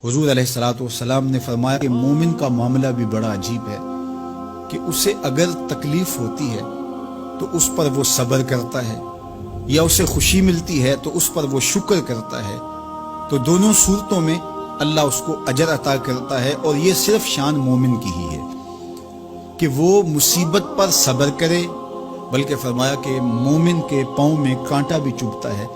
हुजूर अलैहिस्सलाम ने फरमाया कि मोमिन का मामला भी बड़ा अजीब है कि उसे अगर तकलीफ होती है तो उस पर वो सब्र करता है, या उसे खुशी मिलती है तो उस पर वो शुक्र करता है। तो दोनों सूरतों में अल्लाह उसको अजर अता करता है। और ये सिर्फ शान मोमिन की ही है कि वो मुसीबत पर सब्र करे, बल्कि फरमाया कि मोमिन के पाँव में कांटा भी चुभता है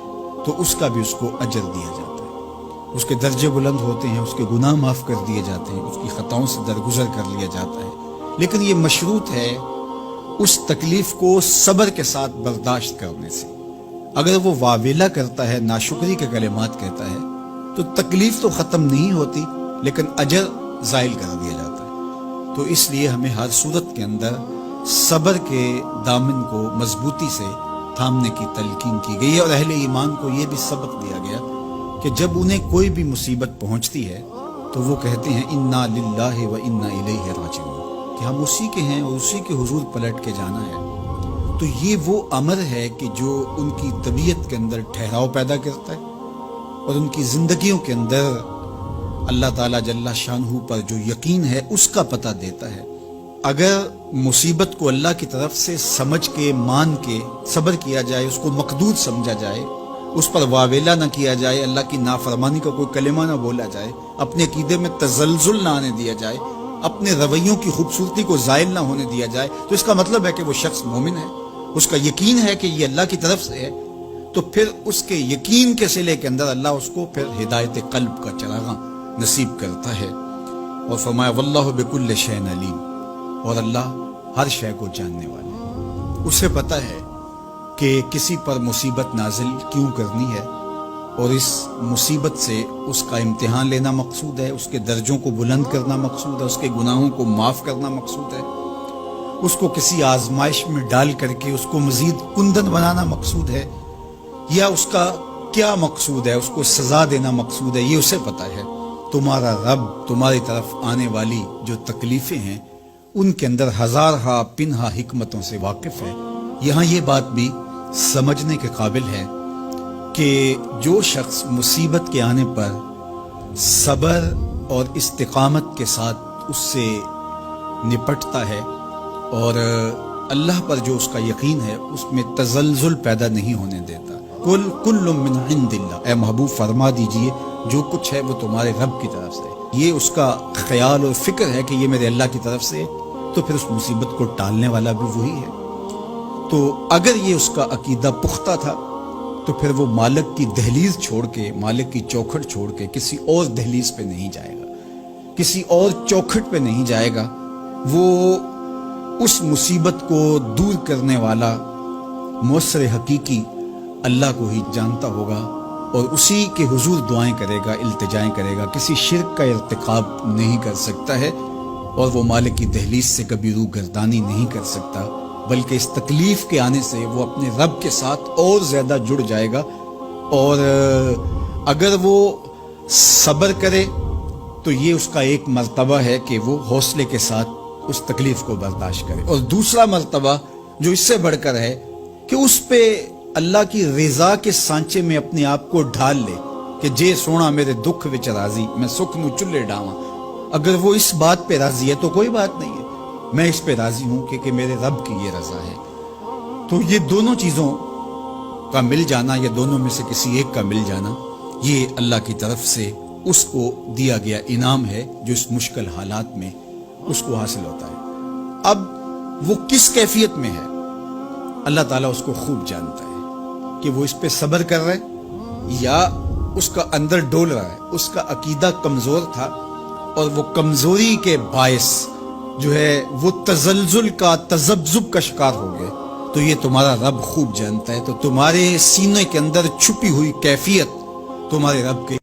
तो उसका भी उसको अजर दिया जाता है, उसके दर्जे बुलंद होते हैं, उसके गुनाह माफ़ कर दिए जाते हैं, उसकी ख़ताओं से दरगुजर कर लिया जाता है। लेकिन ये मशरूत है उस तकलीफ को सब्र के साथ बर्दाश्त करने से। अगर वो वावेला करता है, नाशुक्री के कलिमात कहता है, तो तकलीफ तो ख़त्म नहीं होती लेकिन अजर ज़ाइल कर दिया जाता है। तो इसलिए हमें हर सूरत के अंदर सब्र के दामन को मजबूती से थामने की तलकीन की गई है। और अहले ईमान को ये भी सबक दिया गया कि जब उन्हें कोई भी मुसीबत पहुंचती है तो वो कहते हैं इन्ना लिल्लाहि व इन्ना इलैहि राजिऊन, कि हम उसी के हैं और उसी के हुजूर पलट के जाना है। तो ये वो अमर है कि जो उनकी तबीयत के अंदर ठहराव पैदा करता है और उनकी जिंदगियों के अंदर अल्लाह ताला जल्ला शानहू पर जो यकीन है उसका पता देता है। अगर मुसीबत को अल्लाह की तरफ से समझ के, मान के सब्र किया जाए, उसको मकदूर समझा जाए, उस पर वावेला न किया जाए, अल्लाह की नाफरमानी का कोई कलिमा न बोला जाए, अपने अकीदे में तजल्जुल न आने दिया जाए, अपने रवैयों की खूबसूरती को ज़ायल न होने दिया जाए, तो इसका मतलब है कि वो शख्स मोमिन है, उसका यकीन है कि ये अल्लाह की तरफ से है। तो फिर उसके यकीन के सिले के अंदर अल्लाह उसको फिर हिदायत कल्ब का चरागा नसीब करता है। और फरमाया वल्लाहु बिकुल्लि शैइन अलीम, और अल्लाह हर शय को जानने वाला है। उसे पता है कि किसी पर मुसीबत नाजिल क्यों करनी है, और इस मुसीबत से उसका इम्तिहान लेना मकसूद है, उसके दर्जों को बुलंद करना मकसूद है, उसके गुनाहों को माफ़ करना मकसूद है, उसको किसी आजमाइश में डाल करके उसको मजीद कुंदन बनाना मकसूद है, या उसका क्या मकसूद है, उसको सजा देना मकसूद है, ये उसे पता है। तुम्हारा रब तुम्हारी तरफ आने वाली जो तकलीफें हैं उनके अंदर हजारहा पिनहा हिकमतों से वाकिफ है। यहाँ ये बात भी समझने के काबिल है कि जो शख्स मुसीबत के आने पर सब्र और इस्तिकामत के साथ उससे निपटता है और अल्लाह पर जो उसका यकीन है उसमें तजल्जुल पैदा नहीं होने देता। कुल्लु मिन इंदिल्लाह, ए महबूब फरमा दीजिए जो कुछ है वो तुम्हारे रब की तरफ से। ये उसका ख्याल और फिक्र है कि ये मेरे अल्लाह की तरफ से, तो फिर उस मुसीबत को टालने वाला भी वही है। तो अगर ये उसका अकीदा पुख्ता था तो फिर वो मालिक की दहलीज छोड़ के, मालिक की चौखट छोड़ के किसी और दहलीज पे नहीं जाएगा, किसी और चौखट पे नहीं जाएगा। वो उस मुसीबत को दूर करने वाला मुअस्सिर हकीकी अल्लाह को ही जानता होगा और उसी के हुजूर दुआएं करेगा, इल्तिजाएं करेगा। किसी शिर्क का इर्तिकाब नहीं कर सकता है और वो मालिक की दहलीज से कभी रूह गर्दानी नहीं कर सकता, बल्कि इस तकलीफ के आने से वो अपने रब के साथ और ज्यादा जुड़ जाएगा। और अगर वो सब्र करे तो ये उसका एक मर्तबा है कि वो हौसले के साथ उस तकलीफ को बर्दाश्त करे। और दूसरा मर्तबा जो इससे बढ़कर है कि उस पे अल्लाह की रिजा के सांचे में अपने आप को ढाल ले कि जे सोना मेरे दुख विच राजी, मैं सुख नु चुल्ले डावा। अगर वो इस बात पे राजी है तो कोई बात नहीं है, मैं इस पे राजी हूं कि मेरे रब की ये रजा है। तो ये दोनों चीजों का मिल जाना, या दोनों में से किसी एक का मिल जाना, ये अल्लाह की तरफ से उसको दिया गया इनाम है जो इस मुश्किल हालात में उसको हासिल होता है। अब वो किस कैफियत में है अल्लाह ताला उसको खूब जानता है कि वो इस पे सब्र कर रहा है या उसका अंदर डोल रहा है। उसका अकीदा कमजोर था और वो कमजोरी के बायस जो है वो तजल्जुल का, तजब्जुब का शिकार हो गए। तो ये तुम्हारा रब खूब जानता है। तो तुम्हारे सीने के अंदर छुपी हुई कैफियत तुम्हारे रब के